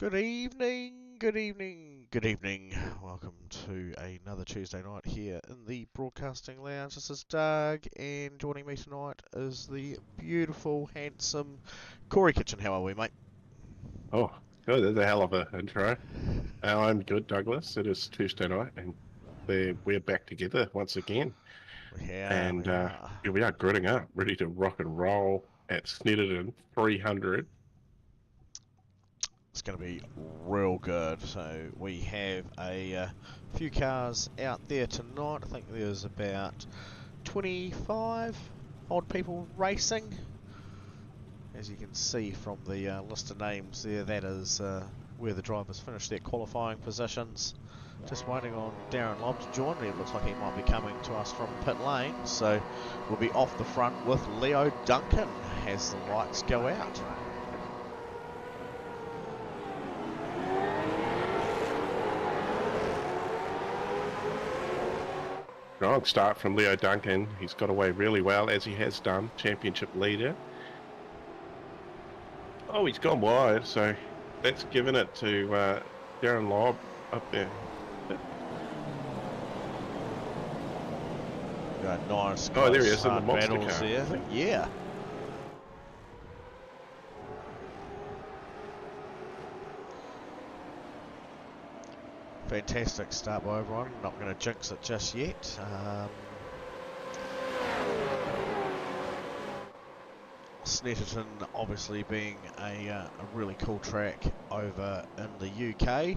Good evening, good evening, good evening. Welcome to another Tuesday night here in the Broadcasting Lounge. This is Doug, and joining me tonight is the beautiful, handsome Corey Kitchen. How are we, mate? Oh, good. That's a hell of an intro. I'm good, Douglas. It is Tuesday night, and we're back together once again. Yeah, And we are. here we are, gritting up, ready to rock and roll at Snetterton 300. It's going to be real good. So we have a few cars out there tonight. I think there's about 25 odd people racing. As you can see from the list of names there, that is where the drivers finished their qualifying positions. Just waiting on Darren Lobb to join me. It looks like he might be coming to us from pit lane. So we'll be off the front with Leo Duncan as the lights go out. Strong start from Leo Duncan. He's got away really well, as he has done, championship leader. Oh, he's gone wide, so that's given it to Darren Lobb up there. Nice Oh, there he close is in the hard monster battles car. there. Yeah. Fantastic start by everyone. Not going to jinx it just yet. Snetterton obviously being a really cool track over in the UK,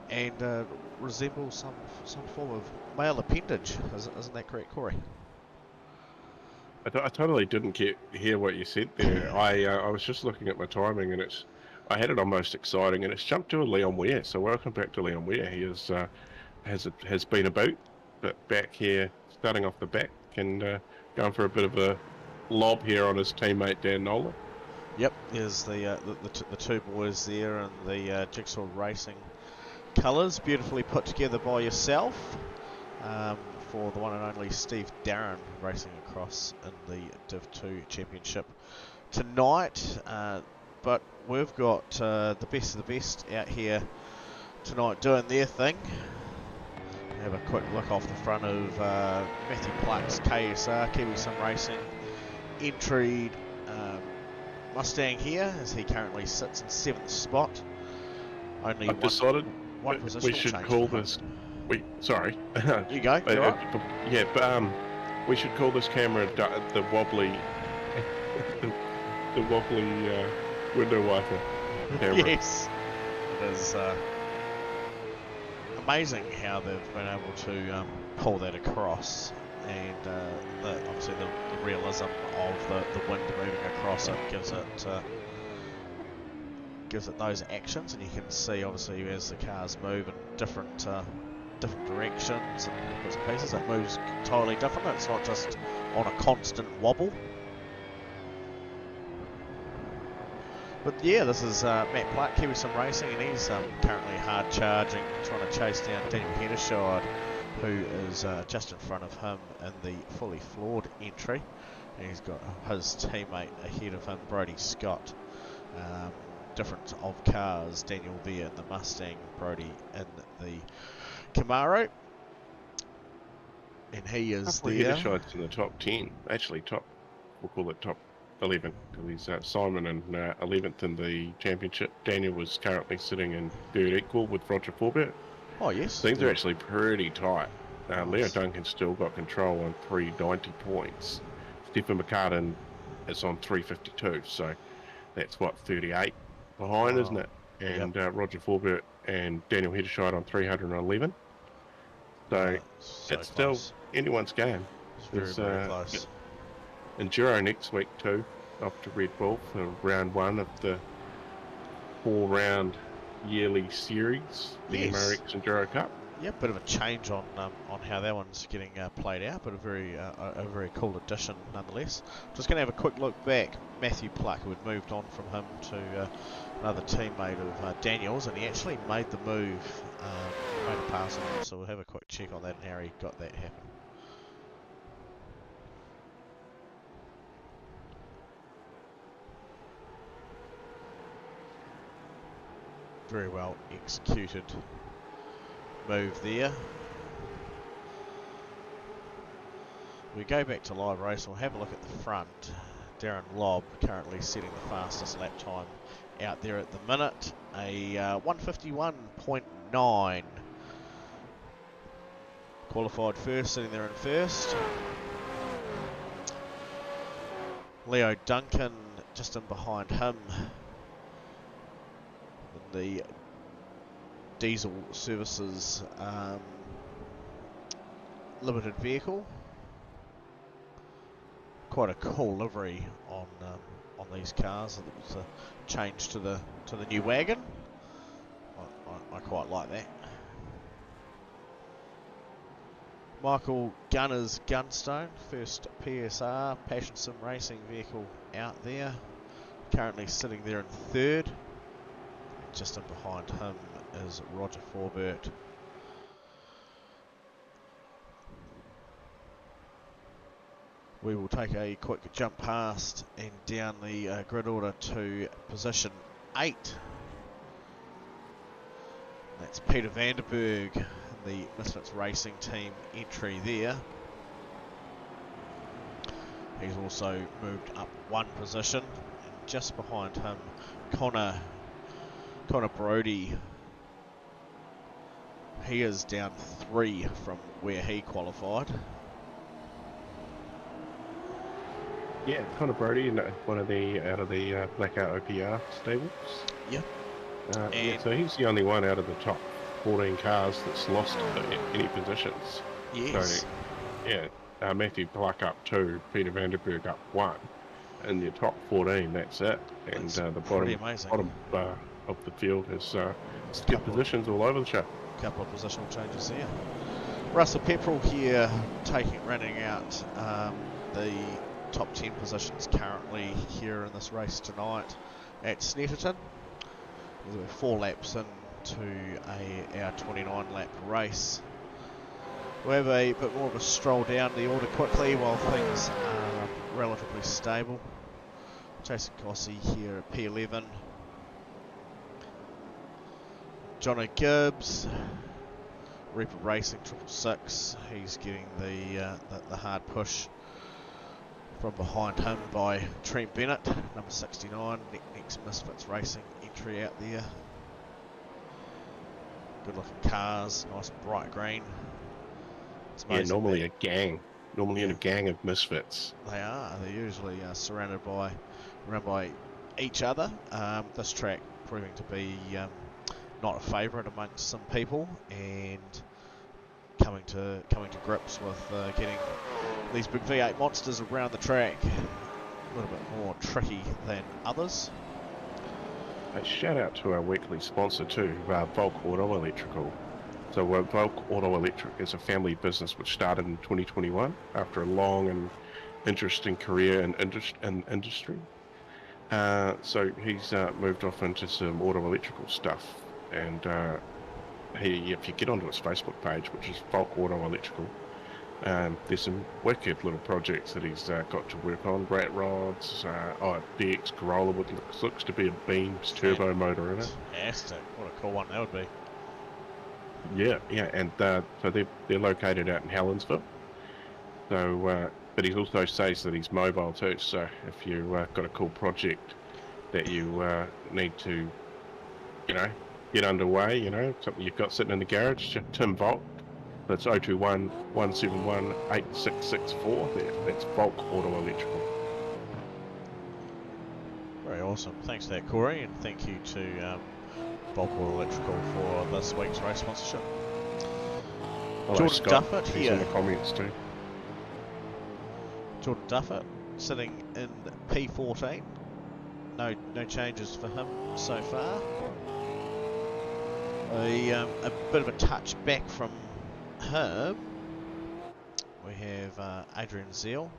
and resembles some form of male appendage. Isn't that correct, Corey? I totally didn't hear what you said there. I was just looking at my timing, and I had it on most exciting, and it's jumped to a Leon Ware. So welcome back to Leon Ware. He has been about, but back here, starting off the back and going for a bit of a lob here on his teammate Dan Nolan. Yep, there's the two boys there in the Jigsaw Racing colours, beautifully put together by yourself. For the one and only Steve Darren racing across in the Div 2 Championship tonight. But we've got the best of the best out here tonight doing their thing. Have a quick look off the front of Matthew Pluck's KSR, Kiwi Sim Racing, entry Mustang here, as he currently sits in 7th spot. Only I've decided one we positional should change call for him. this. Sorry. You go. You're right. Yeah, but we should call this camera the wobbly, the wobbly window wiper camera. Yes, it is amazing how they've been able to pull that across, and obviously the realism of the wind moving across it gives it those actions, and you can see obviously as the cars move in different directions and bits and pieces, it moves totally different. It's not just on a constant wobble. But yeah, this is Matt Platt, Kiwi Sim Racing, and he's currently hard charging, trying to chase down Daniel Heddershide, who is just in front of him in the fully floored entry. And he's got his teammate ahead of him, Brody Scott. Different of cars, Daniel there in the Mustang, Brody in the Camaro. And he is there. Heddershide's in the top 10. Actually, we'll call it top 11, because he's Simon in 11th in the championship. Daniel was currently sitting in third equal with Roger Forbert. Oh, yes. Things are actually pretty tight. Nice. Leo Duncan's still got control on 390 points. Stephen McCartan is on 352, so that's 38 behind, isn't it? And yep. Roger Forbert and Daniel Heddershide on 311. So it's still anyone's game. It's very close. Enduro next week too, off to Red Bull for round 1 of the 4-round yearly series, the American Enduro Cup. Yeah, bit of a change on how that one's getting played out, but a very cool addition nonetheless. Just going to have a quick look back. Matthew Pluck, who had moved on from him to another teammate of Daniel's, and he actually made the move, made a pass on him. So we'll have a quick check on that and how he got that happen. Very well executed move there. We go back to live race. We'll have a look at the front. Darren Lobb currently setting the fastest lap time out there at the minute. A 151.9. Qualified first, sitting there in first. Leo Duncan just in behind him in the Diesel Services limited vehicle. Quite a cool livery on these cars. It was a change to the new wagon. I quite like that. Michael Gunners Gunstone, first PSR Passion Sim Racing vehicle out there. Currently sitting there in third. Just in behind him is Roger Forbert. We will take a quick jump past and down the grid order to position 8. That's Peter Vanderberg, the Misfits Racing Team entry there. He's also moved up one position, and just behind him, Connor Brody. He is down 3 from where he qualified. Yeah, Connor Brody, one of the out of the Blackout OPR stables. Yep. Yeah, so he's the only one out of the top 14 cars that's lost any positions. Yes. So, yeah, Matthew Pluck up 2, Peter Vanderberg up 1. In your top 14, that's it. And the bottom of the field has skipped positions all over the show. Couple of positional changes there. Russell Pepperell here running out the top 10 positions currently here in this race tonight at Snetterton. We're 4 laps into our 29 lap race. We'll have a bit more of a stroll down the order quickly while things are relatively stable. Jason Cossey here at P11. Jono Gibbs, Reaper Racing 666. He's getting the hard push from behind him by Trent Bennett, number 69. Next Misfits Racing entry out there. Good looking cars, nice bright green. Yeah, normally a gang. Normally in a gang of misfits. They are. They're usually surrounded by, around by each other. This track proving to be not a favourite amongst some people, and coming to grips with getting these big V8 monsters around the track a little bit more tricky than others. A shout out to our weekly sponsor too, Volk Auto Electrical. So Volk Auto Electric is a family business which started in 2021 after a long and interesting career in industry. So he's moved off into some auto electrical stuff, and if you get onto his Facebook page, which is Volk Auto Electrical, there's some wicked little projects that he's got to work on. Rat rods, DX Corolla with looks to be a Beams turbo motor in it. Fantastic! What a cool one that would be. Yeah, and so they're located out in Helensville. So, but he also says that he's mobile too. So if you've got a cool project that you need to, get underway, something you've got sitting in the garage, Tim Volk. That's 021 171 8664. That's Volk Auto Electrical. Very awesome. Thanks for that, Corey, and thank you to Volk Auto Electrical for this week's race sponsorship. Hello, Jordan Scott. Duffett He's here. in the comments too. Jordan Duffett sitting in P14. No changes for him so far. A bit of a touch back from him. We have Adrian Zeal,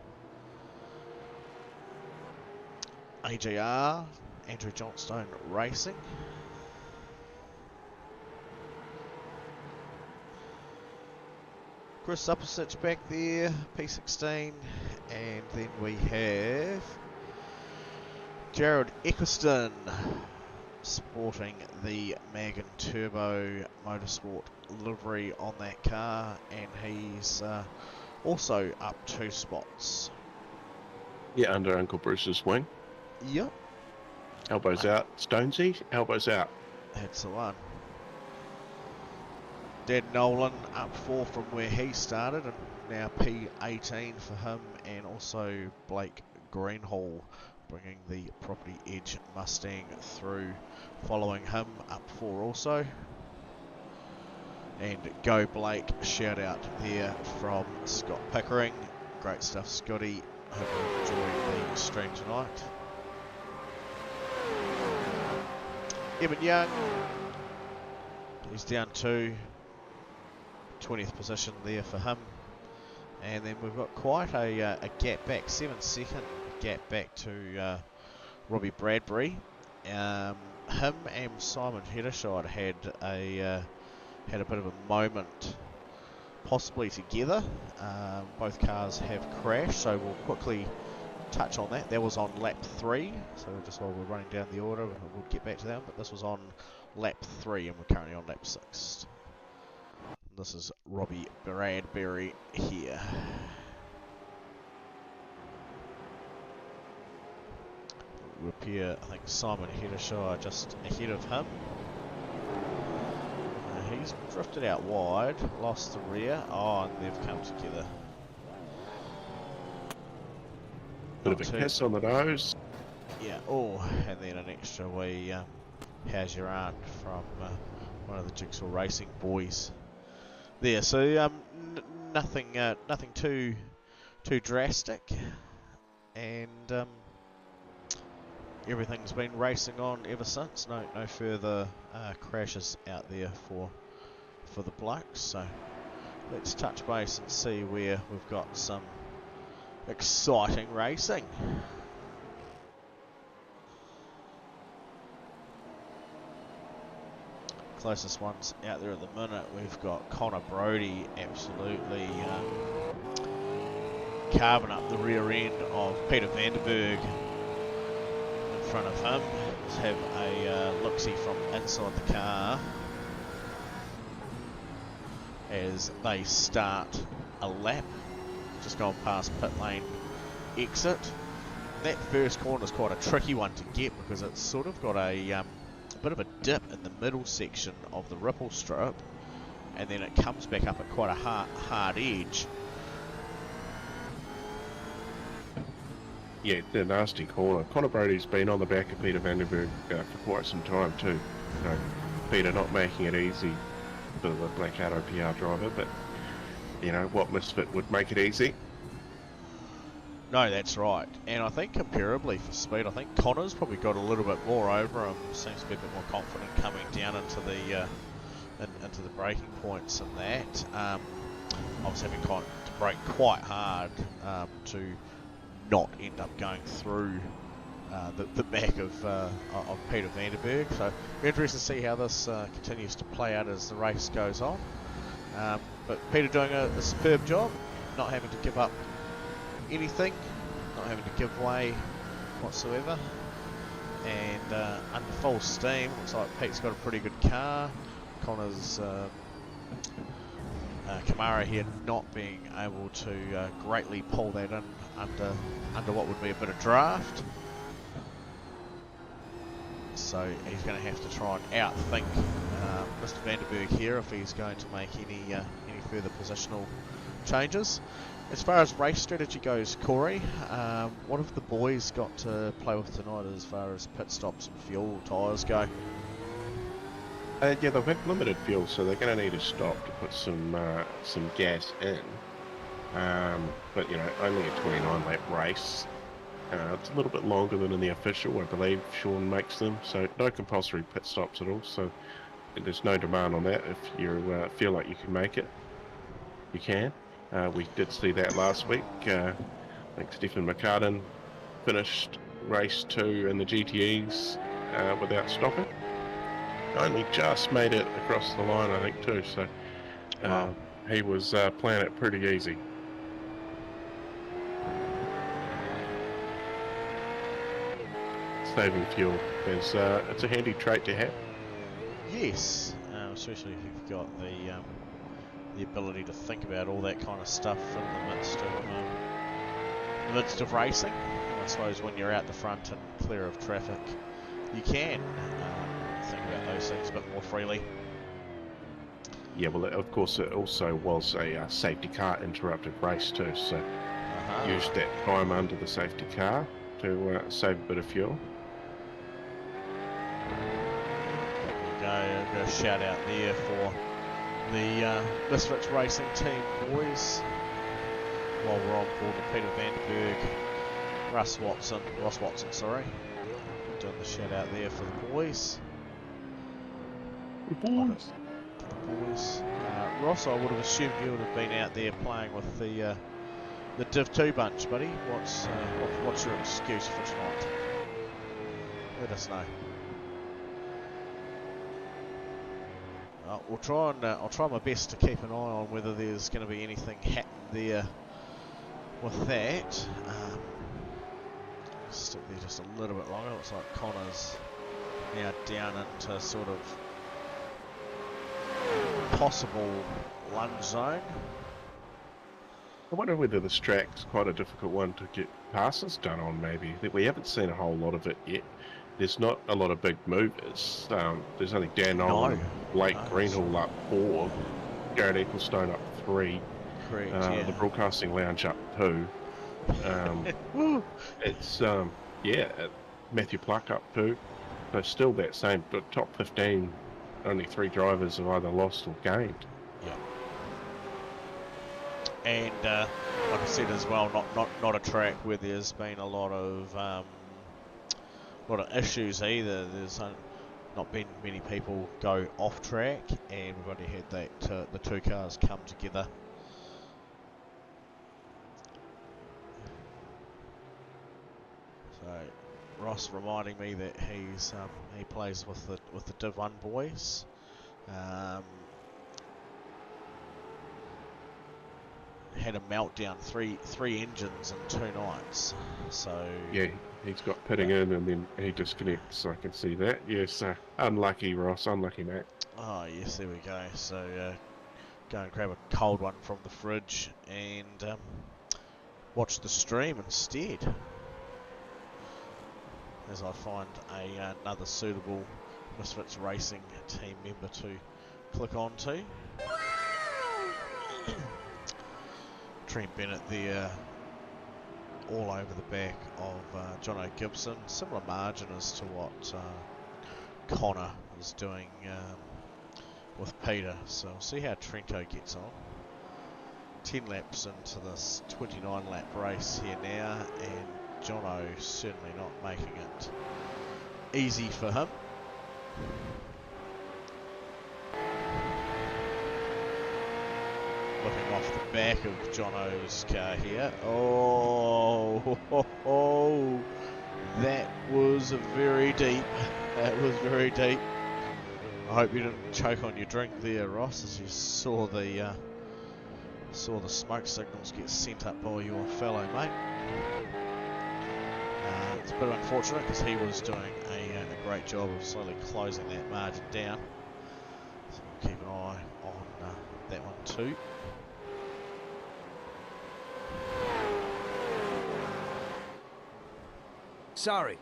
AJR, Andrew Johnstone Racing. Chris Uppersitch back there, P16, and then we have Jared Eccleston sporting the Magan Turbo Motorsport livery on that car, and he's also up 2 spots. Yeah, under Uncle Bruce's wing. Yep. Elbows out. Stonesy, elbows out. That's the one. Dan Nolan up 4 from where he started, and now P18 for him, and also Blake Greenhall bringing the Property Edge Mustang through, following him up 4 also. And go Blake, shout out there from Scott Pickering. Great stuff, Scotty. Hope you enjoy the stream tonight. Evan Young, he's down 2, 20th position there for him. And then we've got quite a gap back, 7-second gap back to Robbie Bradbury. Him and Simon Heddershide had a bit of a moment, possibly together. Both cars have crashed, so we'll quickly touch on that. That was on lap 3, so just while we're running down the order, we'll get back to that, but this was on lap 3 and we're currently on lap 6. This is Robbie Bradbury here. Will appear, I think, Simon Heddershire just ahead of him. He's drifted out wide, lost the rear. Oh, and they've come together. Bit of a kiss on the nose. Yeah, oh, and then an extra wee how's your aunt from one of the Jigsaw Racing boys there. So nothing too drastic, and everything's been racing on ever since. No further crashes out there for the blokes. So let's touch base and see where we've got some exciting racing. Closest ones out there at the minute, we've got Connor Brodie absolutely carving up the rear end of Peter Vanderberg in front of him. Let's have a look-see from inside the car as they start a lap, just gone past pit lane exit. That first corner is quite a tricky one to get because it's sort of got a bit of a dip in the middle section of the ripple strip, and then it comes back up at quite a hard edge. Yeah, it's a nasty corner. Connor Brodie's been on the back of Peter Vanderberg for quite some time too. So Peter not making it easy for the Black Auto PR driver, but you know, what misfit would make it easy? No, that's right. And I think comparably for speed, I think Connor's probably got a little bit more over him. Seems to be a bit more confident coming down into the braking points and that. I was having to brake quite hard to not end up going through the back of Peter Vanderberg. So we're interested to see how this continues to play out as the race goes on. But Peter doing a superb job, not having to give up anything, not having to give way whatsoever, and under full steam. Looks like Pete's got a pretty good car. Connor's Camaro here not being able to greatly pull that in under what would be a bit of draft. So he's going to have to try and outthink Mr. Vanderberg here if he's going to make any further positional changes. As far as race strategy goes, Corey, what have the boys got to play with tonight as far as pit stops and fuel tyres go? Yeah, they've had limited fuel, so they're going to need a stop to put some gas in. But you know, only a 29 lap race. It's a little bit longer than in the official, I believe Sean makes them. So no compulsory pit stops at all. So there's no demand on that. If you feel like you can make it, you can. We did see that last week. I think Stephen McCartan finished race 2 in the GTEs without stopping. Only just made it across the line, I think, too. So he was playing it pretty easy. saving fuel. It's a handy trait to have. Yes, especially if you've got the ability to think about all that kind of stuff in the midst of racing. And I suppose when you're out the front and clear of traffic, you can think about those things a bit more freely. Yeah, well, of course, it also was a safety car interrupted race too, so used that time under the safety car to save a bit of fuel. There you go, a shout out there for the Misfits Racing team boys. While we're on board with Peter Vandenberg, Ross Watson, sorry. Doing the shout out there for the boys. Ross, I would have assumed you would have been out there playing with the Div 2 bunch, buddy. What's your excuse for tonight? Let us know. I'll try my best to keep an eye on whether there's going to be anything happening there with that. Stick there just a little bit longer. Looks like Connor's now down into sort of possible lunge zone. I wonder whether this track's quite a difficult one to get passes done on, maybe. We haven't seen a whole lot of it yet. There's not a lot of big movers. There's only Dan Nolan, Blake Greenhall up 4, Garrett Ecclestone up 3, Correct, the Broadcasting Lounge up 2. It's, Matthew Pluck up 2. So still that same, but top 15, only 3 drivers have either lost or gained. Yeah. And like I said as well, not a track where there's been a lot of issues either. There's not been many people go off track, and we've already had that the two cars come together. So Ross reminding me that he plays with the Div 1 boys. Had a meltdown, three engines in 2 nights. So yeah, he's got pitting in and then he disconnects. I can see that. Yes, unlucky Ross, unlucky Matt. Oh yes, there we go. So go and grab a cold one from the fridge and watch the stream instead, as I find another suitable Misfits Racing team member to click on to. Trent Bennett there, all over the back of Jono Gibson. Similar margin as to what Connor is doing with Peter. So we'll see how Trento gets on. 10 laps into this 29 lap race here now, and Jono certainly not making it easy for him. Looking off the back of Jono's car here. Oh, that was very deep. That was very deep. I hope you didn't choke on your drink there, Ross, as you saw the smoke signals get sent up by your fellow mate. It's a bit unfortunate because he was doing a great job of slowly closing that margin down. So we'll keep an eye on that one too. Sorry.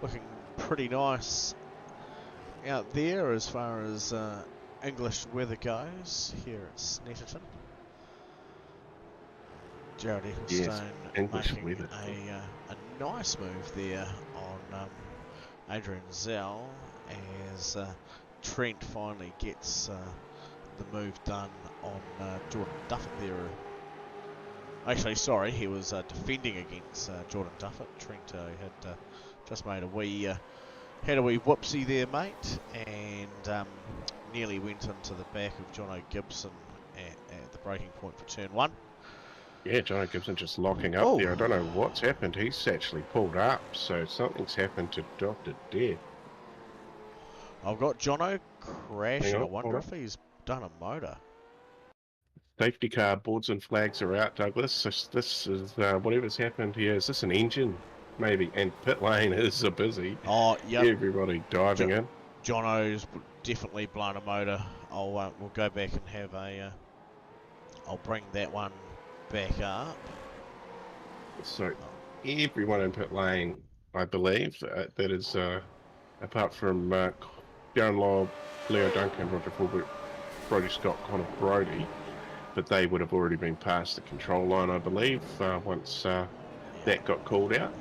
Looking pretty nice out there as far as English weather goes here at Snetterton. Jared Ecclestone making a nice move there on Adrian Zell as Trent finally gets the move done on Jordan Duffett there. Actually, sorry, he was defending against Jordan Duffett. Trento had just made a wee whoopsie there, mate, and nearly went into the back of Jono Gibson at the braking point for turn 1. Yeah, Jono Gibson just locking up there. I don't know what's happened. He's actually pulled up, so something's happened to Dr. Dead. I've got Jono crashing. I wonder if he's done a motor. Safety car boards and flags are out, Douglas. This is whatever's happened here. Is this an engine? Maybe. And pit lane is busy. Oh, yep. Everybody diving in. Jono's definitely blown a motor. We'll go back and have a. I'll bring that one back up. So everyone in pit lane, I believe, that is apart from Darren Lobb, Leo Duncan, Roger Fulbert, Brodie Scott, Connor Brodie, but they would have already been past the control line, I believe, once that got called out.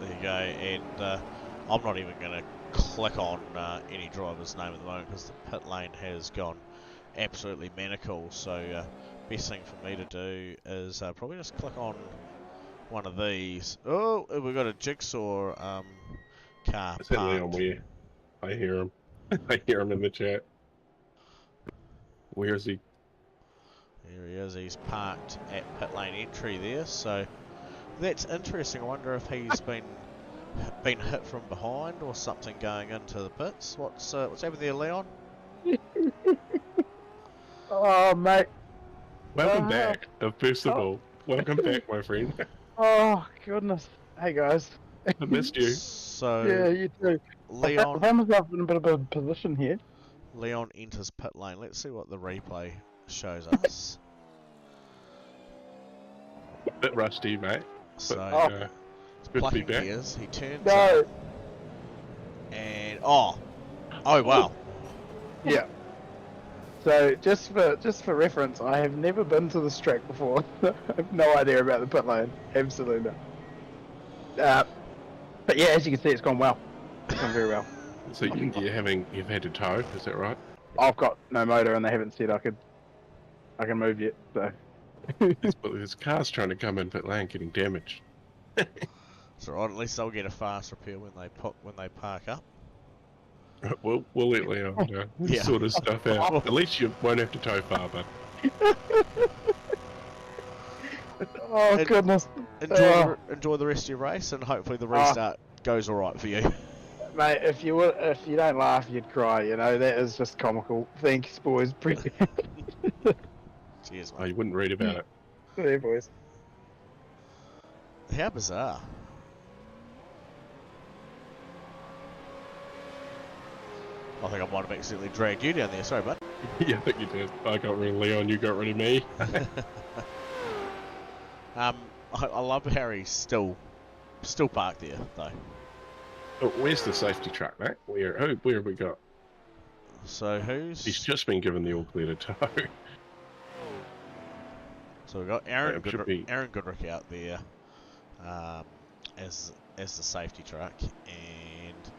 There you go, and I'm not even going to click on any driver's name at the moment because the pit lane has gone absolutely maniacal. So best thing for me to do is probably just click on one of these. Oh, we've got a Jigsaw car Is that Leon Weir? I hear him. I hear him in the chat. Where is he? There he is. He's parked at pit lane entry there. So that's interesting. I wonder if he's been hit from behind or something going into the pits. What's happened there, Leon? Oh, mate. Welcome back. First of all, welcome back, my friend. Oh, goodness. Hey, guys. I missed you. So Yeah, you too. Leon, I found myself in a bit of a position here. Leon enters pit lane. Let's see what the replay shows us. A bit rusty, mate. So It's good to be plucking back. gears. He turns No. up and oh wow. Yeah. So just for reference, I have never been to this track before. I have no idea about the pit lane. Absolutely not. But yeah, as you can see, it's gone well. It's gone very well. So you've had to tow, is that right? I've got no motor, and they haven't said I can move yet. So There's cars trying to come in pit lane getting damaged. So at least they'll get a fast repair when they park up. We'll let Leon sort of stuff out. At least you won't have to tow far, but oh, goodness. Enjoy the rest of your race, and hopefully the restart goes all right for you. Mate, if you don't laugh, you'd cry. You know, that is just comical. Thanks, boys. Appreciate it. Cheers, oh, mate. you wouldn't read about it. Yeah, boys. How bizarre. I think I might have accidentally dragged you down there. Sorry, bud. Yeah, I think you did. I got rid of Leon, you got rid of me. I love how he's still parked there, though. Oh, where's the safety truck, mate? Where have we got? So who's... He's just been given the all clear to tow. So we've got Aaron Goodrick out there as the safety truck, and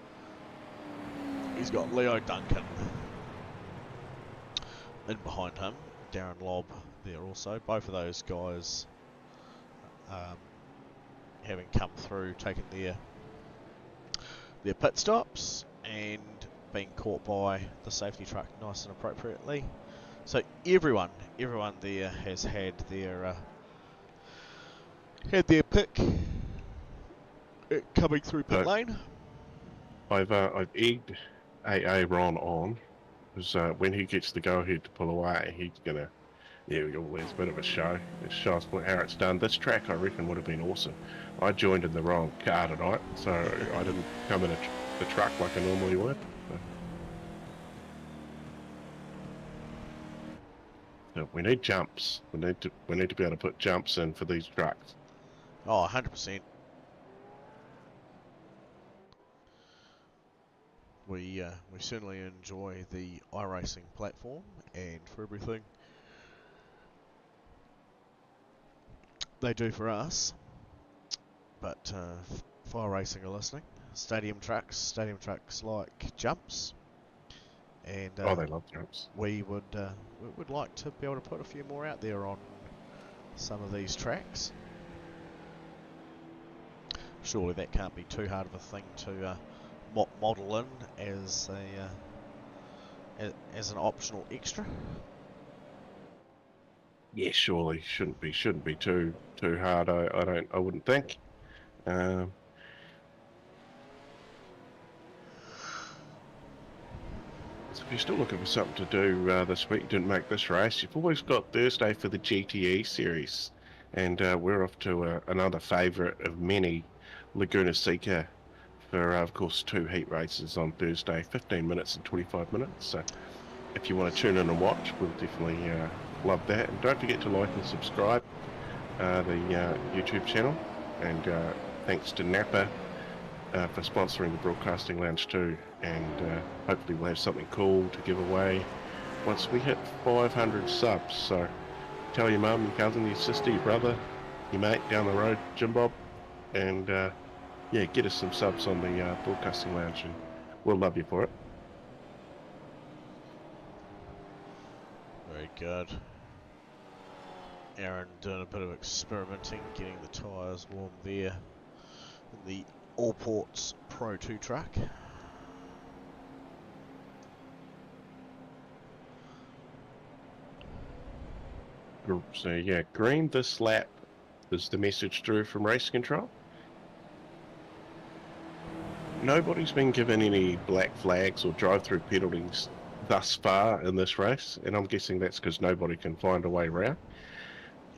he's got Leo Duncan in behind him. Darren Lobb there also. Both of those guys having come through, taking their pit stops and being caught by the safety truck nice and appropriately. So everyone there has had their pick coming through pit lane. I've egged AA Ron on, because when he gets the go ahead to pull away, he's gonna. Yeah, there's a bit of a show. It shows how it's done. This track, I reckon, would have been awesome. I joined in the wrong car tonight, so I didn't come in the truck like I normally would. So we need jumps. We need to be able to put jumps in for these trucks. Oh, 100%. We certainly enjoy the iRacing platform, and for everything they do for us. But if iRacing are listening, stadium trucks like jumps, and Oh, they love jumps. we would like to be able to put a few more out there on some of these tracks. Surely that can't be too hard of a thing to model in as an optional extra. Yeah, surely shouldn't be too hard. I wouldn't think. if you're still looking for something to do this week, didn't make this race, you've always got Thursday for the GTE series. And we're off to another favourite of many, Laguna Seca, for, of course, 2 heat races on Thursday, 15 minutes and 25 minutes. So if you want to tune in and watch, we'll definitely love that. And don't forget to like and subscribe the YouTube channel. And thanks to Napa for sponsoring the Broadcasting Lounge too. And hopefully we'll have something cool to give away once we hit 500 subs. So tell your mum, your cousin, your sister, your brother, your mate down the road, Jim Bob, and yeah, get us some subs on the Broadcasting Lounge, and we'll love you for it. Very good. Aaron doing a bit of experimenting, getting the tyres warm there in the Allports Pro 2 truck. So yeah, green this lap is the message through from Race Control. Nobody's been given any black flags or drive-through penalties thus far in this race, and I'm guessing that's because nobody can find a way around.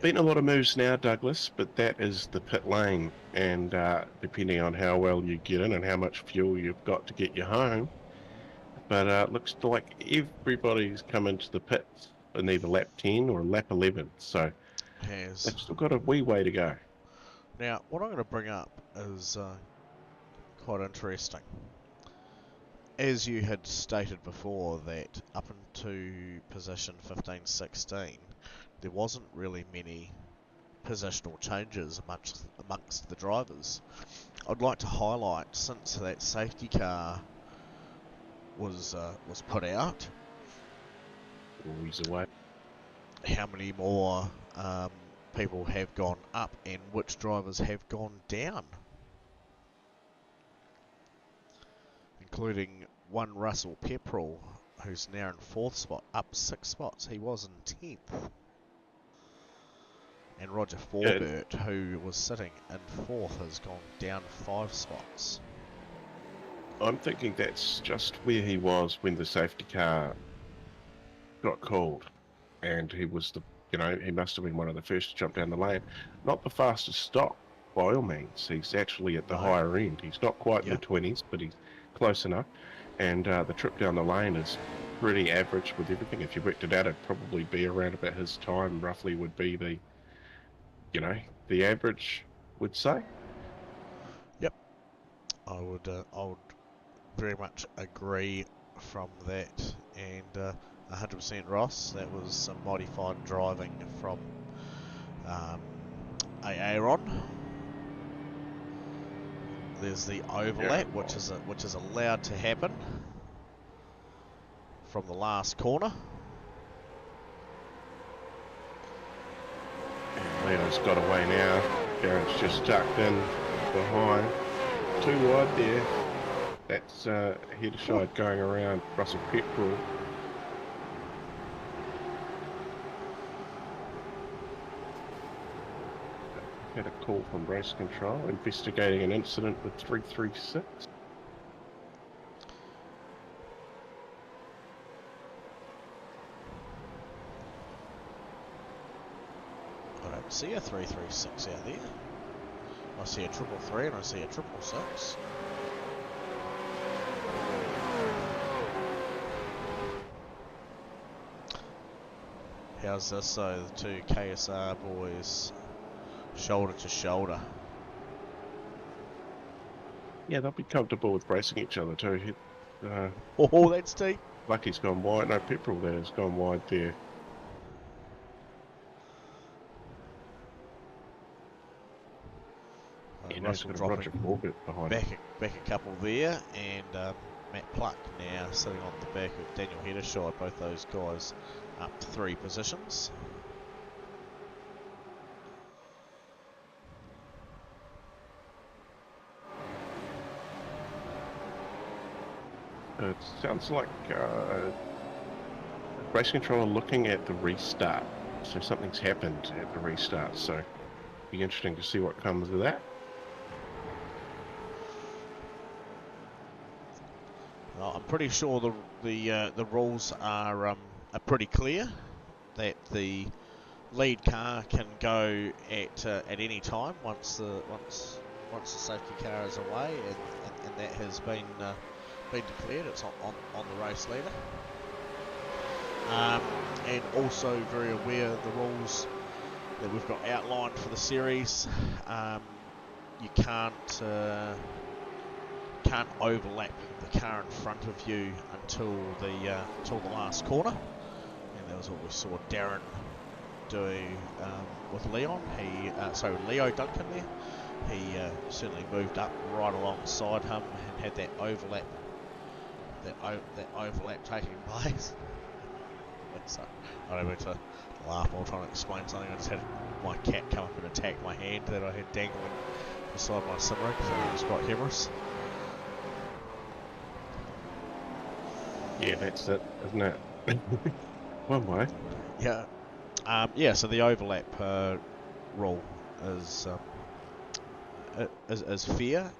Been a lot of moves now, Douglas, but that is the pit lane, and depending on how well you get in and how much fuel you've got to get you home, but it looks like everybody's come into the pits in either lap 10 or lap 11, so they've still got a wee way to go. Now, what I'm going to bring up is quite interesting. As you had stated before, that up into position 15-16, there wasn't really many positional changes amongst the drivers. I'd like to highlight, since that safety car was put out, Always away. how many more people have gone up and which drivers have gone down, including one Russell Pepperell, who's now in 4th spot, up 6 spots. He was in 10th. And Roger Forbert, who was sitting in 4th, has gone down 5 spots. I'm thinking that's just where he was when the safety car got called, and he was he must have been one of the first to jump down the lane. Not the fastest stop, by all means. He's actually at the higher end. He's not quite in the 20s, but he's close enough. And the trip down the lane is pretty average with everything. If you worked it out, it'd probably be around about his time, roughly, would be the average, would say. Yep, I would very much agree from that. And 100% Ross, that was some mighty fine driving from Aaron. There's the overlap, which is allowed to happen from the last corner. And Leo's got away now. Garrett's just tucked in behind. Too wide there. That's head shot going around Russell Pepperell. Had a call from Race Control investigating an incident with 336. I don't see a 336 out there. I see a 333 and I see a 666. How's this though? The two KSR boys shoulder to shoulder. Yeah, they'll be comfortable with racing each other too. Oh, that's deep. Lucky's gone wide. No, Pepperell there has gone wide there. Russell dropping behind back a couple there, and Matt Pluck now sitting on the back of Daniel Heddershire. Both those guys up 3 positions. It sounds like Race Control are looking at the restart. So something's happened at the restart. So it'll be interesting to see what comes of that. Well, I'm pretty sure the rules are pretty clear, that the lead car can go at any time once the safety car is away, and that has been declared. It's on the race leader. And also very aware of the rules that we've got outlined for the series. You can't overlap the car in front of you until the last corner, and that was what we saw Darren do with Leon. Leo Duncan there. He certainly moved up right alongside him and had that overlap taking place. So I don't mean to laugh while trying to explain something. I just had my cat come up and attack my hand that I had dangling beside my sim rig, so it was quite humorous. Yeah, that's it, isn't it? One way. Yeah. So the overlap rule is fair,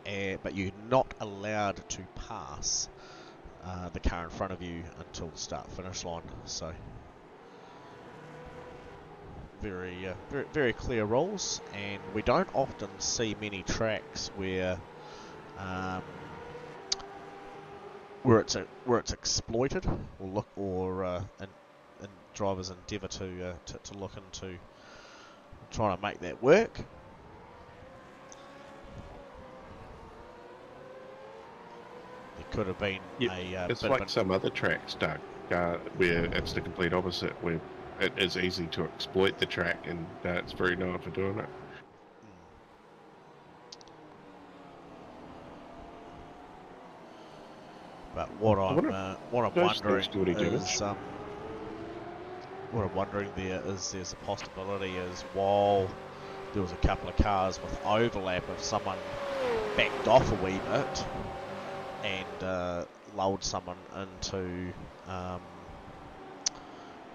but you're not allowed to pass the car in front of you until the start-finish line. So very clear rules, and we don't often see many tracks where it's exploited, and drivers endeavour to look into trying to make that work. There could have been it's like some other tracks, Doug, where it's the complete opposite, where it is easy to exploit the track, and it's very known for doing it. But what I'm wondering there is there's a possibility is while there was a couple of cars with overlap, if someone backed off a wee bit and lulled someone into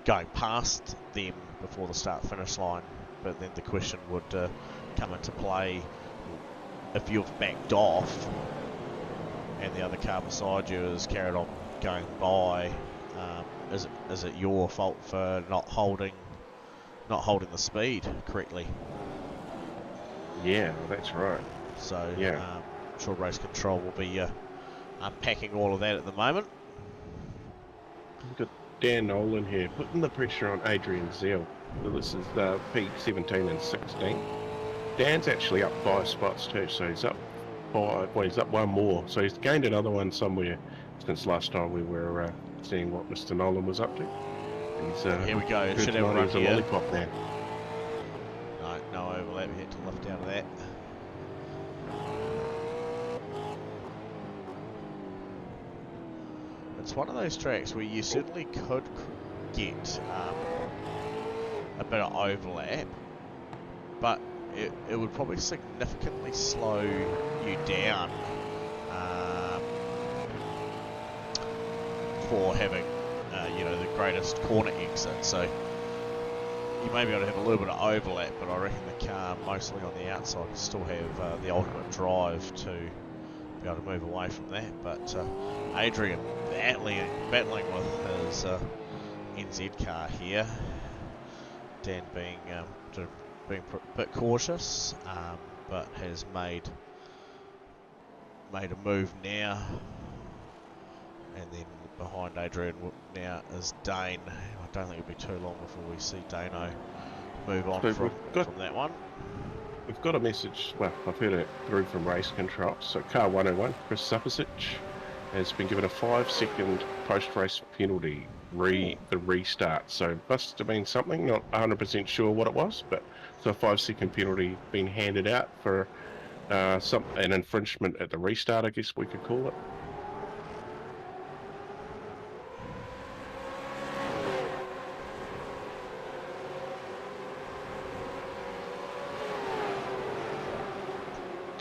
going past them before the start-finish line, but then the question would come into play: if you've backed off and the other car beside you is carried on going by, is it your fault for not holding the speed correctly? Yeah, that's right. So yeah, I'm sure race control will be unpacking all of that at the moment. We've got Dan Nolan here putting the pressure on Adrian Zell. So this is P17 and 16. Dan's actually up 5 spots too, so he's up 5. Well, he's up 1 more, so he's gained another one somewhere since last time we were seeing what Mr. Nolan was up to. He's, here we go. Should have run here. A lollipop there. No overlap. We had to lift out of that. It's one of those tracks where you certainly could get a bit of overlap, but it would probably significantly slow you down for having the greatest corner exit. So you may be able to have a little bit of overlap, but I reckon the car mostly on the outside will still have the ultimate drive to be able to move away from that. But Adrian battling with his NZ car here. Dan being a bit cautious, but has made a move now. And then behind Adrian now is Dane. I don't think it'll be too long before we see Dano move on from that one. We've got a message, well, I've heard it through from race control. So car 101, Chris Supasic, has been given a 5-second post-race penalty, the restart. So must have been something, not 100% sure what it was, but so a 5-second penalty being handed out for an infringement at the restart, I guess we could call it.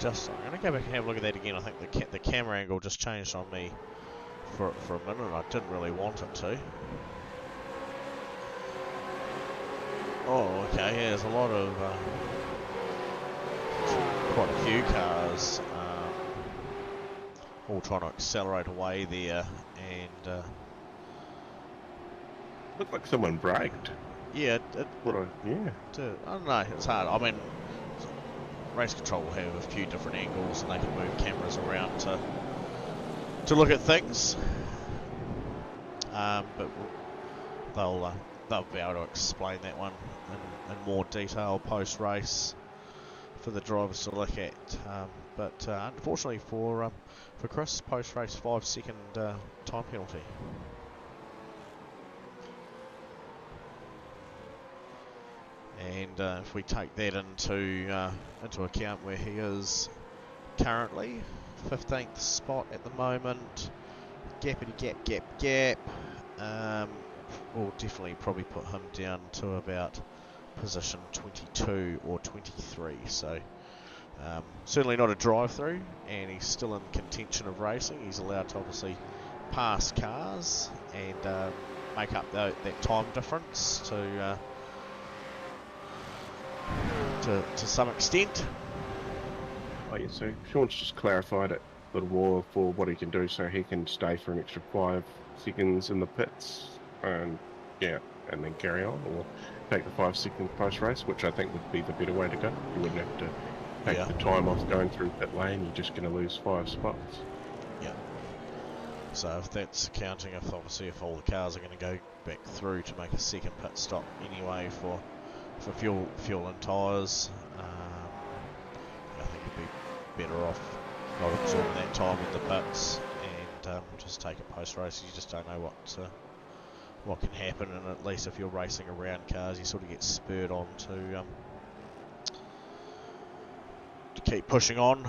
I'm going to go back and have a look at that again. I think the camera angle just changed on me for a minute. I didn't really want it to. Oh, okay. Yeah, there's a lot of quite a few cars all trying to accelerate away there, and Looked like someone braked. yeah, Yeah. I don't know, it's hard. I mean, race control will have a few different angles, and they can move cameras around to look at things, but they'll be able to explain that one in more detail post race for the drivers to look at. But unfortunately for Chris, post race 5-second time penalty. And if we take that into account, where he is currently 15th spot at the moment, gappity gap, will definitely probably put him down to about position 22 or 23. So certainly not a drive-through, and he's still in contention of racing. He's allowed to obviously pass cars and make up that time difference to some extent. Oh yeah, so Sean's just clarified it a little more for what he can do, so he can stay for an extra 5 seconds in the pits, and yeah, and then carry on, or take the 5 seconds post race, which I think would be the better way to go. You wouldn't have to take the time off going through pit lane. You're just going to lose 5 spots. Yeah. So if that's counting, if all the cars are going to go back through to make a second pit stop anyway for fuel and tyres, I think you'd be better off not absorbing that time in the pits and just take it post race. You just don't know what can happen, and at least if you're racing around cars, you sort of get spurred on to keep pushing on.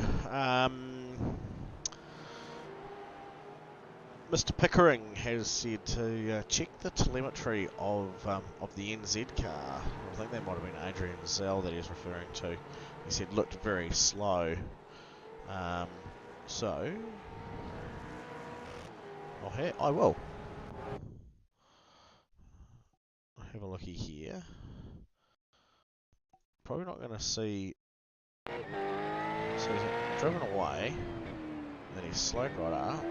Mr. Pickering has said to check the telemetry of the NZ car. I think that might have been Adrian Zell that he's referring to. He said looked very slow. So I will. I'll have a looky here. Probably not going to see. So he's driven away, then he's slowed right up.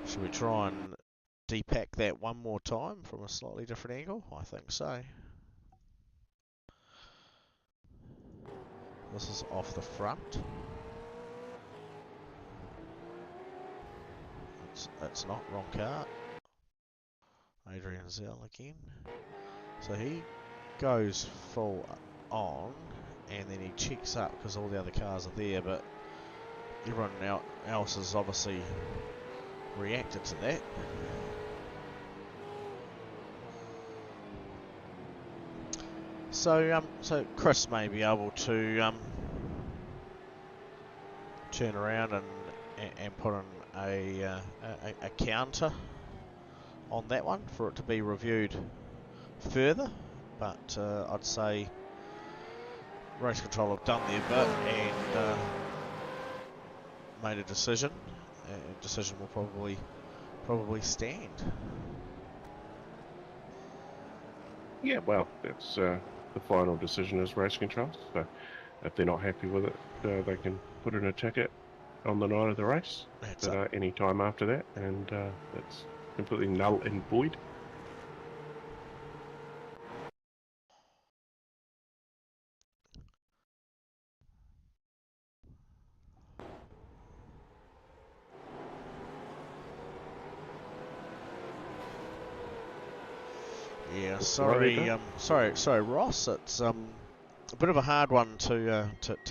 Should we try and depack that one more time from a slightly different angle? I think so. This is off the front. It's not, wrong car. Adrian Zell again. So he goes full on, and then he checks up because all the other cars are there, but everyone else has obviously reacted to that. So Chris may be able to turn around and put in a counter on that one for it to be reviewed further, but I'd say race control have done their bit and made a decision. A decision will probably stand. Yeah, well, that's the final decision is race control. So if they're not happy with it, they can put in a ticket on the night of the race. But any time after that, and it's completely null and void. Yeah, sorry, Ross. It's a bit of a hard one to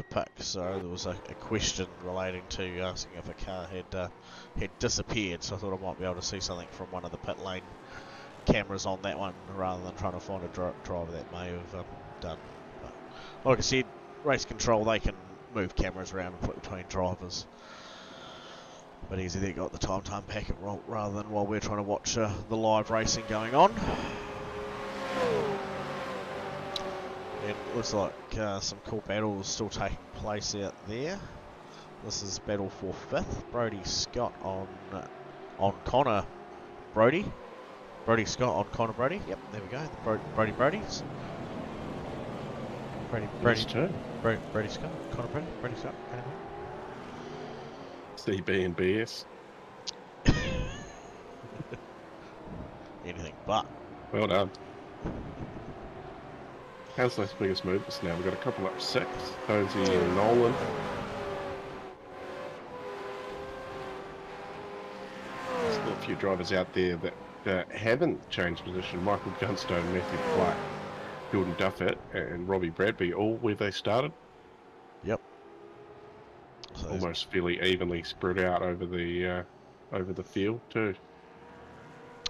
pick. So there was a question relating to asking if a car had disappeared. So I thought I might be able to see something from one of the pit lane cameras on that one, rather than trying to find a driver that may have done. But like I said, race control, they can move cameras around and flip between drivers. But easy, they got the time to unpack it rather than while we're trying to watch the live racing going on. And it looks like some cool battles still taking place out there. This is battle for 5th. Brody Scott on Connor Brody. Brody Scott on Connor Brody. Yep, there we go. The Brody's. Nice turn. Brody Scott. Connor Brody Scott. CB and BS. Anything but. Well done. How's those biggest movers now? We've got a couple up 6. Posey and Nolan. Still a few drivers out there that haven't changed position. Michael Gunstone, Matthew Clark, Jordan Duffett and Robbie Bradby, all where they started. Yep. So almost fairly evenly spread out over the field too.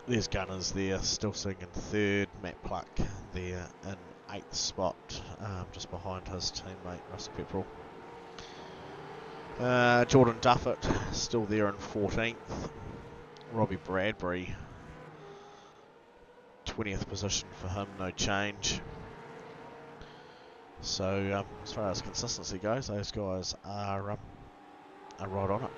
There's Gunners there, still sitting in 3rd. Matt Pluck there in 8th spot, just behind his teammate Russell Pepperell. Jordan Duffett still there in 14th. Robbie Bradbury, 20th position for him, no change. So as far as consistency goes, those guys are right on it.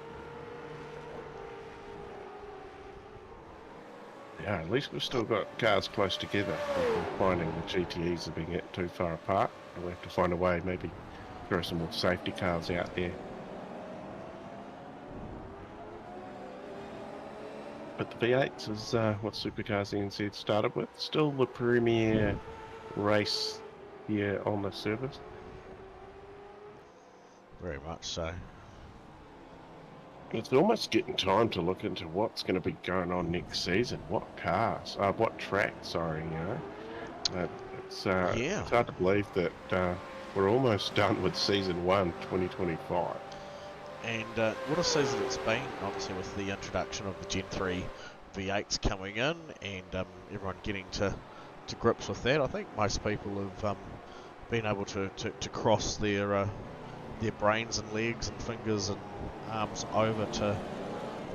Yeah, at least we've still got cars close together. We're finding the GTEs are being too far apart. We'll have to find a way, maybe throw some more safety cars out there. But the V8s is what Supercars NZ started with. Still the premier race here on the service. Very much so. It's almost getting time to look into what's going to be going on next season. What cars? What track, sorry, you know. It's hard to believe that we're almost done with Season 1, 2025. And what a season it's been, obviously, with the introduction of the Gen 3 V8s coming in and everyone getting to grips with that. I think most people have been able to cross their brains and legs and fingers and arms over to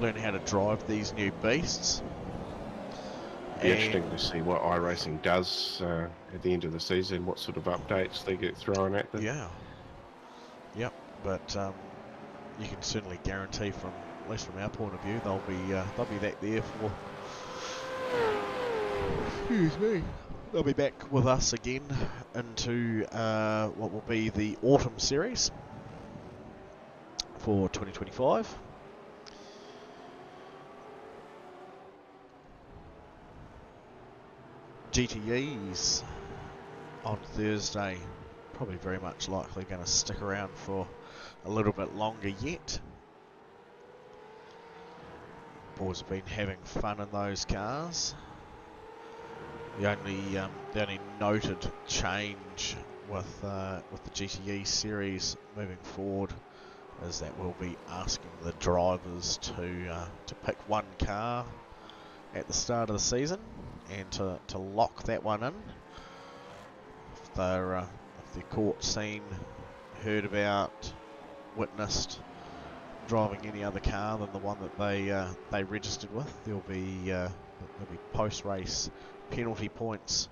learn how to drive these new beasts. Be interesting to see what iRacing does at the end of the season, what sort of updates they get thrown at them. Yeah. Yep. But you can certainly guarantee, from at least from our point of view, they'll be back there for. Excuse me. They'll be back with us again into what will be the autumn series for 2025. GTEs on Thursday, probably very much likely going to stick around for a little bit longer yet. Boys have been having fun in those cars. The only noted change with the GTE series moving forward is that we'll be asking the drivers to pick one car at the start of the season and to lock that one in. If they're caught, seen, heard about, witnessed driving any other car than the one that they registered with, there'll be post-race penalty points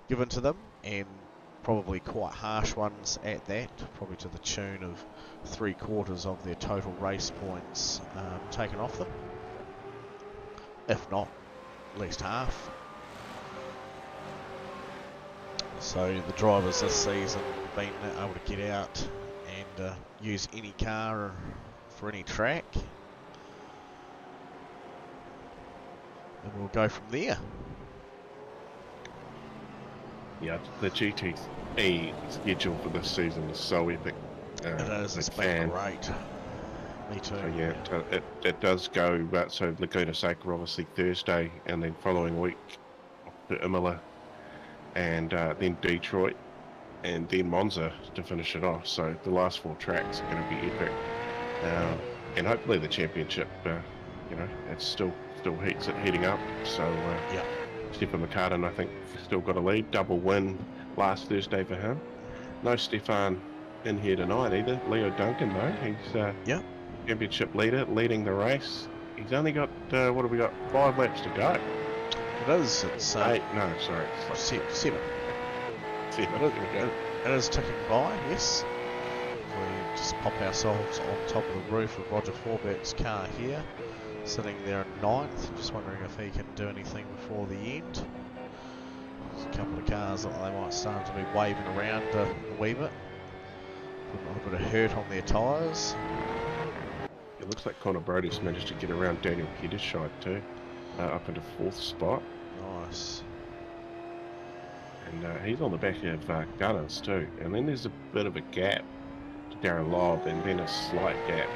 given to them, and probably quite harsh ones at that, probably to the tune of 3/4 of their total race points taken off them, if not at least half. So the drivers this season have been able to get out and use any car for any track, and we'll go from there. Yeah, the GTE schedule for this season is so epic. It is. It's been great. Me too. So yeah, it does go. So Laguna Seca obviously Thursday, and then following week to Imola, and then Detroit, and then Monza to finish it off. So the last 4 tracks are going to be epic, and hopefully the championship, it's still heating up. So yeah. Stefan McCartan, I think, still got a lead. Double win last Thursday for him. No Stefan in here tonight either. Leo Duncan, though. He's championship leader, leading the race. He's only got, what have we got? 5 laps to go. It is. It's 8. No, sorry. 7. 7. It is ticking by, yes. We just pop ourselves on top of the roof of Roger Forbert's car here. sitting there in 9th. Just wondering if he can do anything before the end. There's a couple of cars that they might start to be waving around a wee bit. Putting a bit of hurt on their tyres. It looks like Connor Brody's managed to get around Daniel Hedderscheid too, up into 4th spot. Nice. And he's on the back of Gunners too. And then there's a bit of a gap to Darren Lobb, and then a slight gap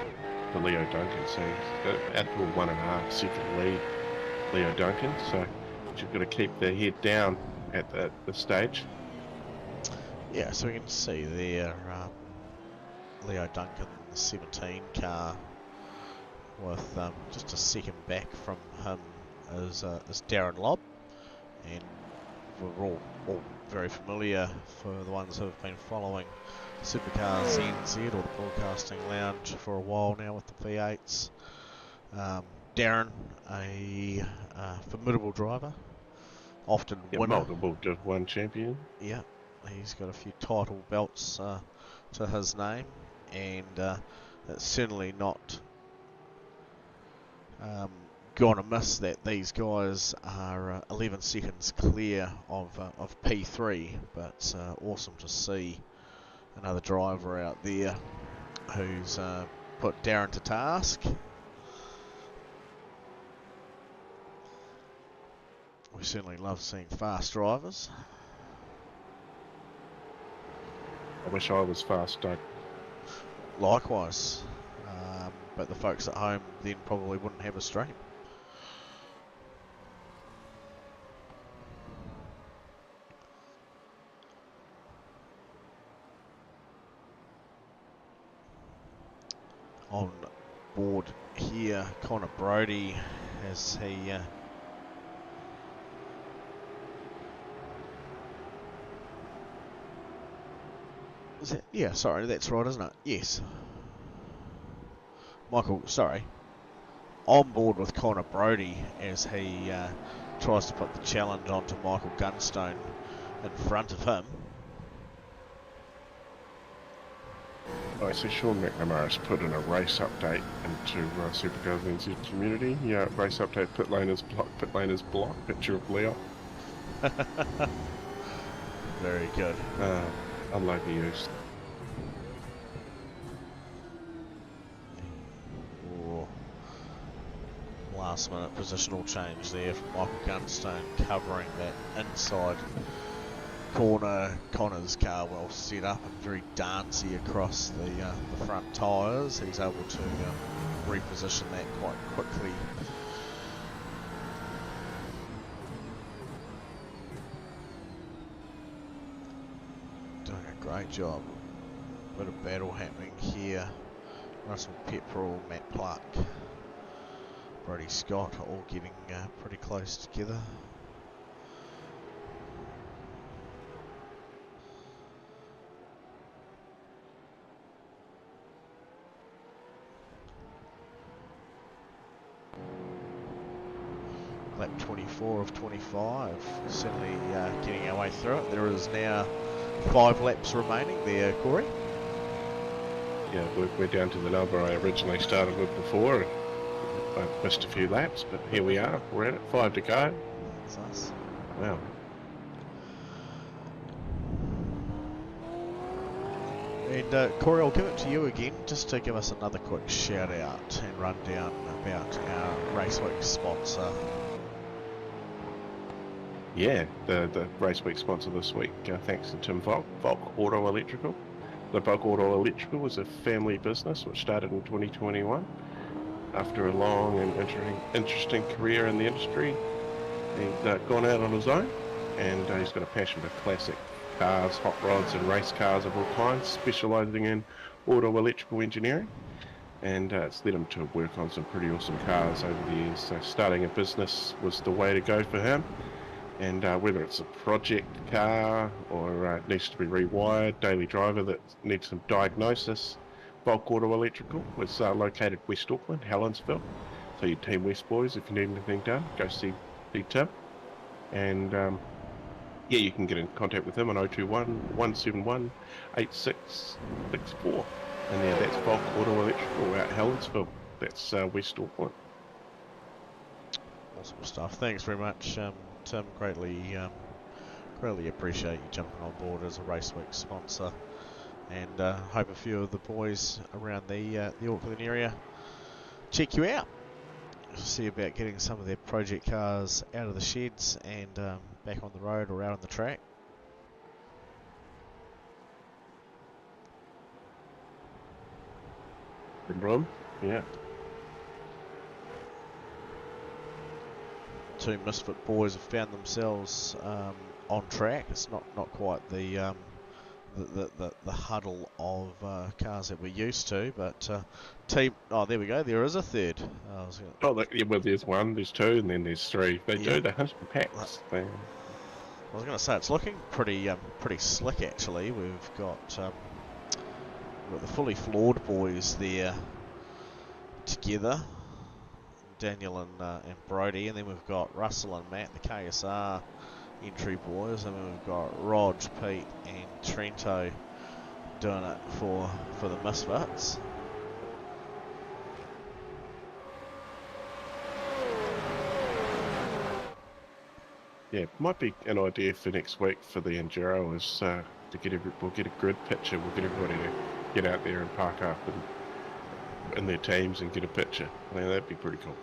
to Leo Duncan. So he's got out to a 1.5 second lead, Leo Duncan. So you've got to keep the head down at the stage. Yeah, so we can see there Leo Duncan, the 17 car, with just a second back from him is Darren Lobb, and we're all very familiar for the ones who have been following Supercars NZ or the Broadcasting Lounge for a while now with the V8s. Darren, a formidable driver, often winner. Multiple Div 1 champion. Yeah, he's got a few title belts to his name, and it's certainly not gonna miss that these guys are 11 seconds clear of P3, but awesome to see another driver out there who's put Darren to task. We certainly love seeing fast drivers. I wish I was fast, Doug. Likewise, but the folks at home then probably wouldn't have a stream. On board here, Connor Brody, as he is it? Yeah, sorry, that's right, isn't it? Yes. Michael, sorry. On board with Connor Brody as he tries to put the challenge onto Michael Gunstone in front of him. I see Sean McNamara's put in a race update into Supercars NZ community. Yeah, race update, pit lane is blocked, picture of Leo. Very good. Unlucky use. Last minute positional change there from Michael Gunstone, covering that inside corner. Connor's car well set up and very dancey across the front tyres. He's able to reposition that quite quickly. Doing a great job. Bit of battle happening here. Russell Pepperell, Matt Pluck, Brody Scott all getting pretty close together. Lap 24 of 25, certainly getting our way through it. There is now 5 laps remaining there, Corey. Yeah, we're down to the number I originally started with before. I missed a few laps, but here we are. We're at it, 5 to go. That's us. Wow. And Corey, I'll give it to you again, just to give us another quick shout out and run down about our Race Week sponsor. Yeah, the Race Week sponsor this week, thanks to Tim Volk, Volk Auto Electrical. The Volk Auto Electrical was a family business which started in 2021. After a long and interesting career in the industry, he's gone out on his own, and he's got a passion for classic cars, hot rods and race cars of all kinds, specialising in auto electrical engineering. And it's led him to work on some pretty awesome cars over the years. So starting a business was the way to go for him. And whether it's a project car or needs to be rewired, daily driver that needs some diagnosis, Bulk Auto Electrical was located West Auckland, Helensville. So your Team West boys, if you need anything done, go see Tim. And yeah, you can get in contact with him on 021 171 8664. And yeah, that's Bulk Auto Electrical out Helensville. That's West Auckland. Awesome stuff. Thanks very much, Tim. Greatly appreciate you jumping on board as a Race Week sponsor, and hope a few of the boys around the Auckland area check you out. See about getting some of their project cars out of the sheds and back on the road or out on the track. Brum? Yeah. Two Misfit boys have found themselves on track. It's not quite the huddle of cars that we're used to, but team. Oh, there we go. There is a third. Well, there's one, there's two, and then there's three. They do the hunting packs. I was going to say it's looking pretty slick actually. We've got the fully floored boys there together, Daniel and Brody, and then we've got Russell and Matt, the KSR entry boys, and then we've got Rog, Pete and Trento doing it for the Misfits. Yeah, might be an idea for next week for the Enduro is to we'll get a grid picture. We'll get everybody to get out there and park up in their teams and get a picture. I think that'd be pretty cool.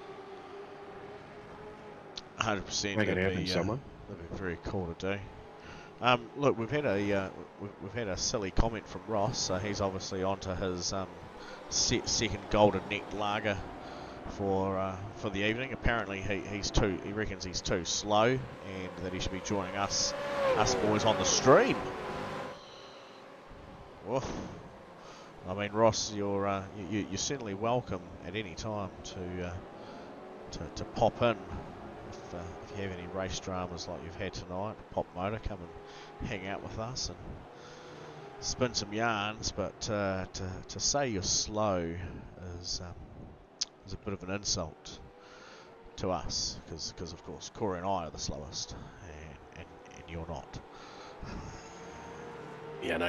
100%. Make it happen, someone. That'd be very cool to do. Look, we've had a silly comment from Ross. So he's obviously onto his second golden neck lager for the evening. Apparently he reckons he's too slow and that he should be joining us boys on the stream. Woof. I mean, Ross, you're certainly welcome at any time to pop in if you have any race dramas like you've had tonight. Pop motor, come and hang out with us and spin some yarns. But to say you're slow is a bit of an insult to us, because of course Corey and I are the slowest, and you're not. Yeah, no,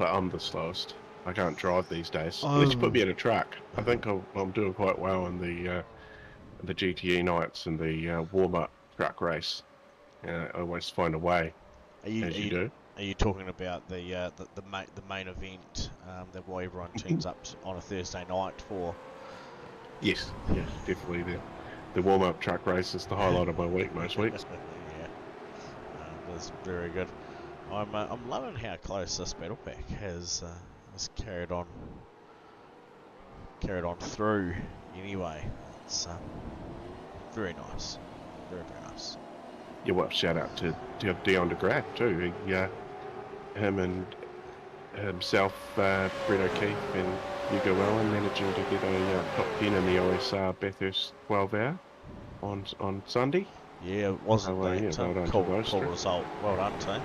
I'm the slowest. I can't drive these days. Unless you put me in a truck. I think I'm doing quite well in the GTE nights and the warm-up truck race. I always find a way. Are you talking about the main event that everyone turns up on a Thursday night for? Yes, definitely. The warm-up truck race is the highlight of my week most weeks. Yeah, that's very good. I'm loving how close this battle pack has carried on through. Anyway, it's very nice, very nice. Yeah, well, shout out to Dion DeGraff too. Him and himself, Brett O'Keefe and Hugo Allen managing to get a top 10 in the OSR Bathurst 12 hour on Sunday. Yeah, it wasn't cool result. Well done, team.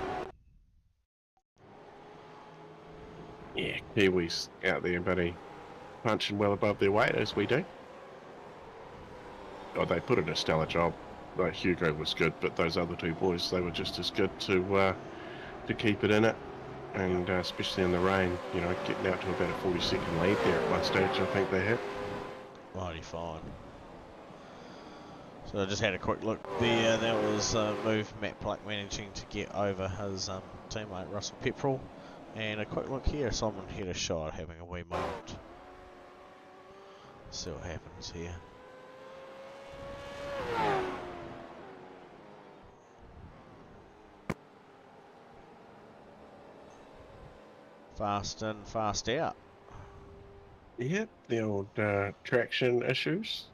Yeah, Kiwis out there, buddy, punching well above their weight as we do. Oh, they put in a stellar job. Like Hugo was good, but those other two boys, they were just as good to keep it in it. And especially in the rain, getting out to about a 40-second lead there at one stage, I think they had. Mighty fine. So I just had a quick look there. That was a move Matt Black managing to get over his teammate Russell Pepperell. And a quick look here, Simon hit a shot, having a wee moment. See what happens here. Fast in, fast out. Yep, the old traction issues.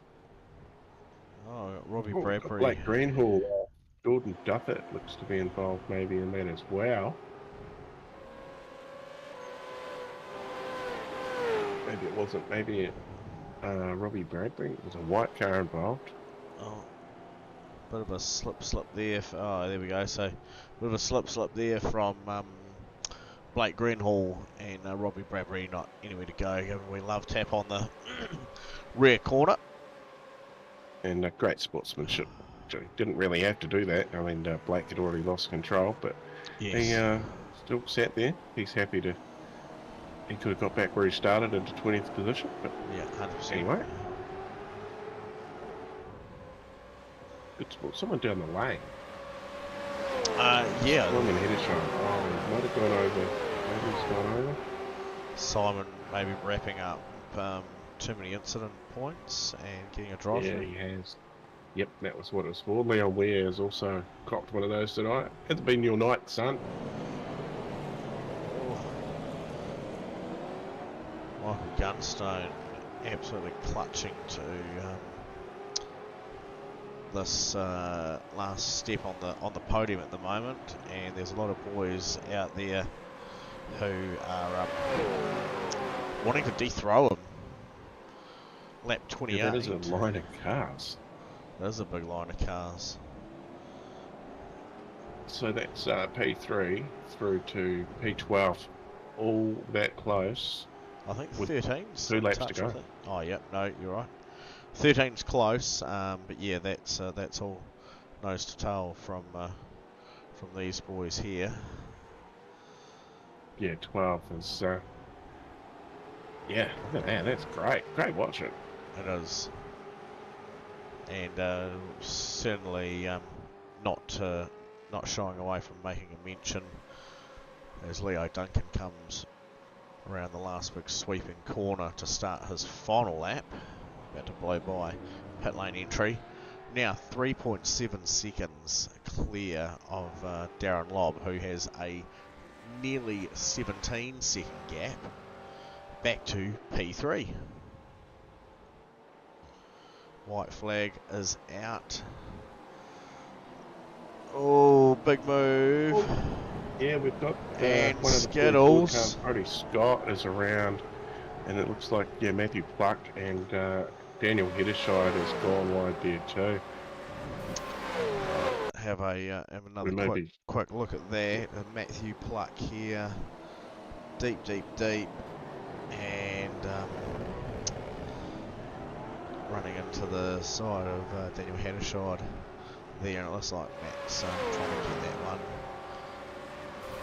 Oh, Robbie Bradbury. Blake Greenhall, Jordan Duffett looks to be involved maybe in that as well. Maybe it wasn't. Maybe Robbie Bradbury. It was a white car involved. Oh, bit of a slip there. There we go. So, bit of a slip there from Blake Greenhall and Robbie Bradbury not anywhere to go. We love tap on the rear corner. And great sportsmanship. Didn't really have to do that. I mean, Blake had already lost control, but yes. He still sat there. He's happy to. He could have got back where he started into 20th position, but yeah, 100%. Anyway. It's someone down the lane. Yeah. Long and header shot. Oh, he might have gone over. Maybe he's gone over. Simon maybe wrapping up too many incident points and getting a drive Yeah, through. he has. Yep, that was what it was for. Leon Ware has also copped one of those tonight. Hasn't been your night, son. Michael Gunstone absolutely clutching to this last step on the podium at the moment, and there's a lot of boys out there who are wanting to dethrone him. Lap 28. Yeah, that is a line of cars. That is a big line of cars. So that's P3 through to P12. All that close. I think With 13's 2 laps to touch, go. I think. Oh, yep, no, you're right. 13's close, but yeah, that's all nose to tail from these boys here. Yeah, 12 is. Yeah, look at that. That's great. Great watching. It is, and certainly not shying away from making a mention as Leo Duncan comes around the last big sweeping corner to start his final lap. About to blow by pit lane entry. Now 3.7 seconds clear of Darren Lobb, who has a nearly 17-second gap back to P3. White flag is out. Oh, big move. Yeah, we've got and one of the Skittles. Brody Scott is around, and it looks like Matthew Pluck and Daniel Heddershide has gone wide there too. Have another quick look at that. Matthew Pluck here, deep, and running into the side of Daniel Heddershide there, and it looks like Matt's trying to get that one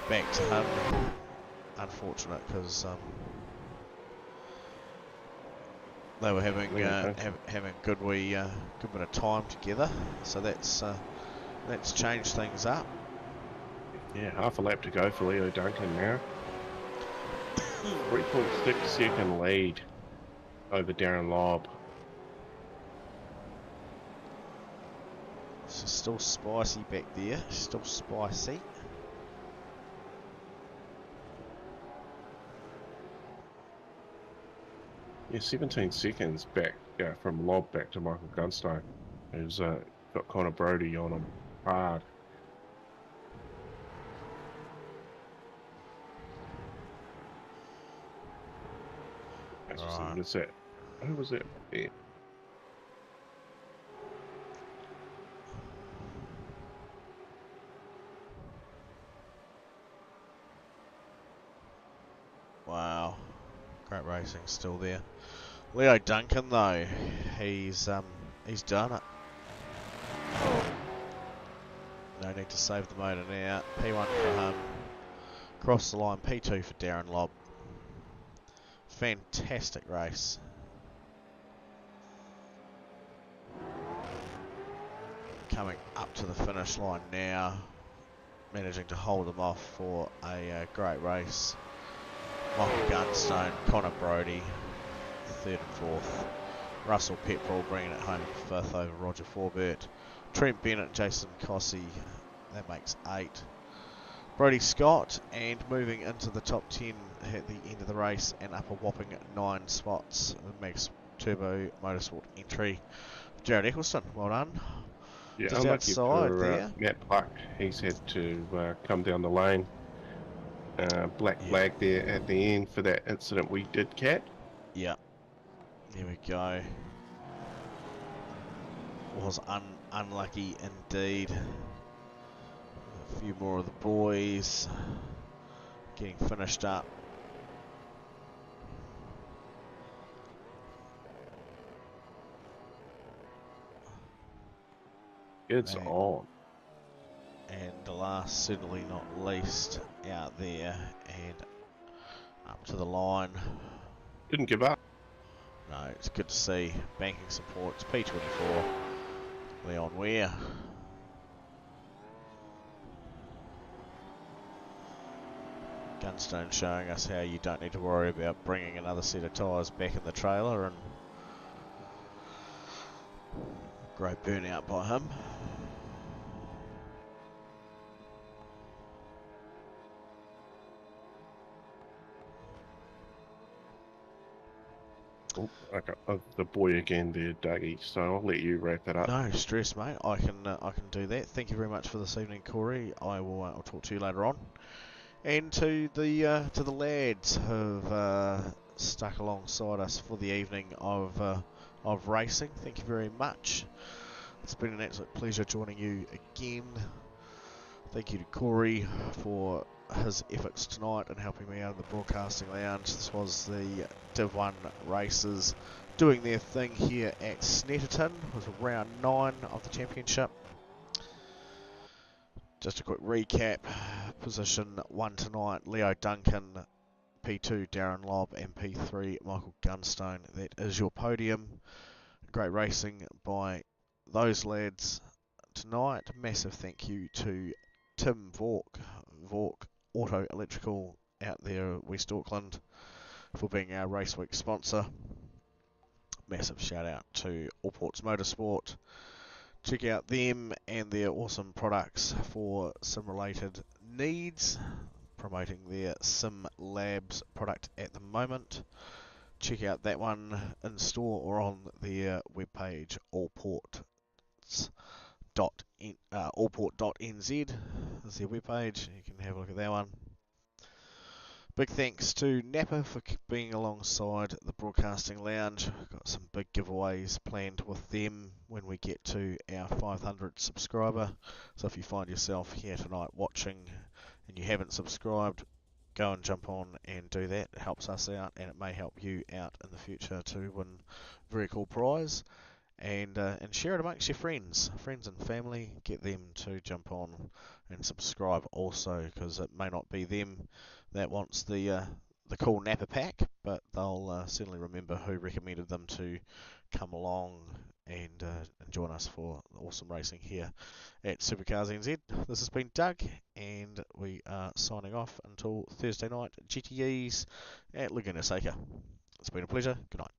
back to him. Unfortunate, because they were having good bit of time together, so that's changed things up. Yeah, half a lap to go for Leo Duncan now. 3.6 second lead over Darren Lobb. It's still spicy back there, still spicy. Yeah, 17 seconds back from Lobb back to Michael Gunstone, who's got Connor Brody on him hard. Right. What's that? Who was that? Yeah. Wow, great racing still there. Leo Duncan though, he's done it. No need to save the motor now. P1 for him. Cross the line. P2 for Darren Lobb. Fantastic race. Coming up to the finish line now. Managing to hold them off for a great race. Michael Gunstone, Connor Brody, 3rd and 4th. Russell Petrol bringing it home 5th over Roger Forbert. Trent Bennett, Jason Cossey, that makes 8. Brody Scott, and moving into the top 10 at the end of the race and up a whopping 9 spots. Max Turbo Motorsport entry. Jared Eccleston, well done. Yeah, Just unlucky outside for there. Matt Pluck. He's had to come down the lane. Black flag there at the end for that incident we did, Cat. Yeah. There we go. Was unlucky indeed. A few more of the boys getting finished up. It's on. And the last, certainly not least, out there and up to the line. Didn't give up. No, it's good to see. Banking supports P24. Leon Ware. Gunstone showing us how you don't need to worry about bringing another set of tyres back in the trailer, and great burnout by him. Oh, I got the boy again there, Dougie. So I'll let you wrap it up. No stress, mate. I can do that. Thank you very much for this evening, Corey. I'll talk to you later on. And to the lads who've stuck alongside us for the evening of racing, thank you very much. It's been an absolute pleasure joining you again. Thank you to Corey for his efforts tonight and helping me out in the broadcasting lounge. This was the Div 1 races doing their thing here at Snetterton with round 9 of the championship. Just a quick recap. Position 1 tonight, Leo Duncan, P2 Darren Lobb, and P3 Michael Gunstone. That is your podium. Great racing by those lads tonight. Massive thank you to Tim Vork Auto Electrical out there at West Auckland for being our Race Week sponsor. Massive shout out to Allports Motorsport. Check out them and their awesome products for sim related needs, promoting their Sim Labs product at the moment. Check out that one in store or on their webpage, allport.nz is their webpage. You can have a look at that one. Big thanks to Napa for being alongside the broadcasting lounge. We've got some big giveaways planned with them when we get to our 500 subscriber. So if you find yourself here tonight watching and you haven't subscribed, go and jump on and do that. It helps us out and it may help you out in the future to win a very cool prize. And share it amongst your friends and family. Get them to jump on and subscribe also, because it may not be them that wants the cool Napa pack, but they'll certainly remember who recommended them to come along and join us for awesome racing here at Supercars NZ. This has been Doug, and we are signing off until Thursday night GTEs at Laguna Seca. It's been a pleasure. Good night.